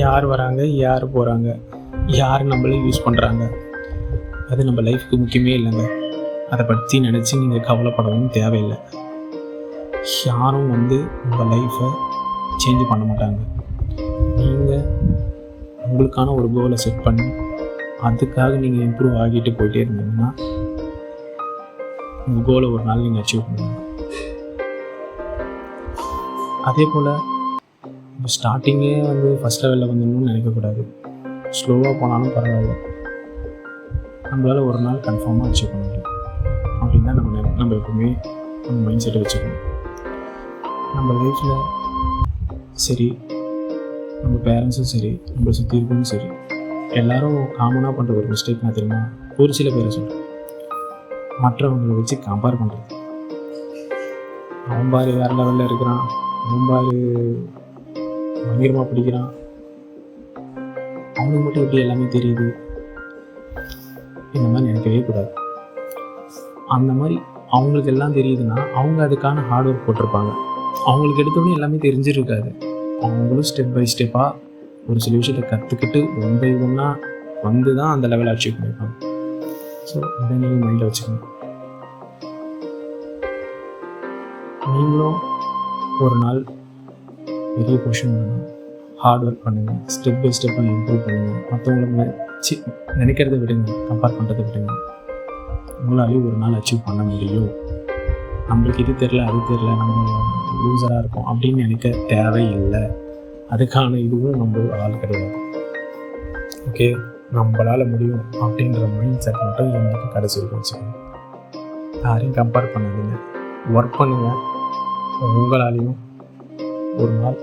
யார் வராங்க, யார் போகிறாங்க, யார் நம்மளே யூஸ் பண்ணுறாங்க, அது நம்ம லைஃப்க்கு முக்கியமே இல்லைங்க. அதை பற்றி நினச்சி நீங்கள் கவலைப்படவும் தேவையில்லை. யாரும் உங்கள் லைஃப்பை சேஞ்ச் பண்ண மாட்டாங்க. நீங்கள் உங்களுக்கான ஒரு கோலை செட் பண்ணி அதுக்காக நீங்கள் இம்ப்ரூவ் ஆகிட்டு போயிட்டே இருந்தீங்கன்னா உங்கள் கோலை ஒரு நாள் நீங்கள் அச்சீவ் பண்ணுவீங்க. அதே போல் ஸ்டார்டிங்கே ஃபஸ்ட் லெவலில் வந்துடணும்னு நினைக்கக்கூடாது. ஸ்லோவாக போனாலும் பரவாயில்ல, நம்மளால் ஒரு நாள் கன்ஃபார்மாக அச்சீவ் பண்ண முடியும் அப்படின்னு தான் நம்ம எப்பவுமே நம்ம மைண்ட் செட்டை வச்சுக்கணும். நம்ம லைஃப்பில் சரி, நம்ம பேரண்ட்ஸும் சரி, நம்மளை சுற்றி இருக்கவும் சரி, எல்லோரும் காமனாக பண்ணுற ஒரு மிஸ்டேக் நான் தெரியுமா, ஒரு சில பேரை சொல்கிறேன், மற்றவங்களை வச்சு கம்பேர் பண்ணுறது. அவன் பாரு வேறு லெவலில் இருக்கிறான், அவன் பாரு பயங்கரமாக பிடிக்கிறான், அவனுக்கு மட்டும் எப்படி எல்லாமே தெரியுது, இந்த மாதிரி நினைக்கவே கூடாது. அந்த மாதிரி அவங்களுக்கு எல்லாம் தெரியுதுன்னா அவங்க அதுக்கான ஹார்ட் ஒர்க் போட்டிருப்பாங்க. அவங்களுக்கு எடுத்தோடனே எல்லாமே தெரிஞ்சிருக்காது. அவங்களும் ஸ்டெப் பை ஸ்டெப்பாக ஒரு சில விஷயத்தை கற்றுக்கிட்டு ஒன் பை ஒன்னாக தான் அந்த லெவலை அச்சீவ் பண்ணியிருப்பாங்க. ஸோ இதை நீங்கள் மைண்டில் வச்சுக்கணும். நீங்களும் ஒரு நாள் பெரிய பொசிஷன் பண்ணணும், ஹார்ட் ஒர்க் பண்ணுங்கள், ஸ்டெப் பை ஸ்டெப்பாக இம்ப்ரூவ் பண்ணுங்கள். மற்றவங்களை நினைக்கிறத விடுங்க, கம்பேர் பண்ணுறதை விடுங்க. உங்களாலேயும் ஒரு நாள் அச்சீவ் பண்ண முடியும். நம்மளுக்கு இது தெரில, அது தெரில, நம்ம லூசராக இருக்கும் அப்படின்னு நினைக்க தேவையில்லை. அதுக்கான இதுவும் நம்ம ஆள் கிடையாது. ஓகே, நம்மளால் முடியும் அப்படின்ற மைண்ட் செட் மட்டும் எனக்கு கடைசி வரைக்கும் வச்சுக்கணும். யாரையும் கம்பேர் பண்ணாதீங்க, ஒர்க் பண்ணுங்கள். உங்களாலையும் ஒரு நாள்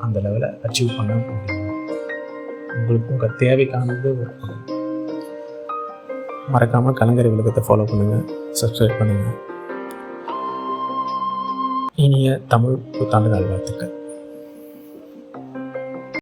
அந்த லெவலை அச்சீவ் பண்ண முடியும். உங்களுக்கு உங்கள் தேவைக்கானது ஒர்க் பண்ணுங்கள். மறக்காமல் கலங்கரை விளக்கத்தை ஃபாலோ பண்ணுங்கள், சப்ஸ்கிரைப் பண்ணுங்கள். இனிய தமிழ் புத்தாண்டு நல்வாழ்த்துக்கள்.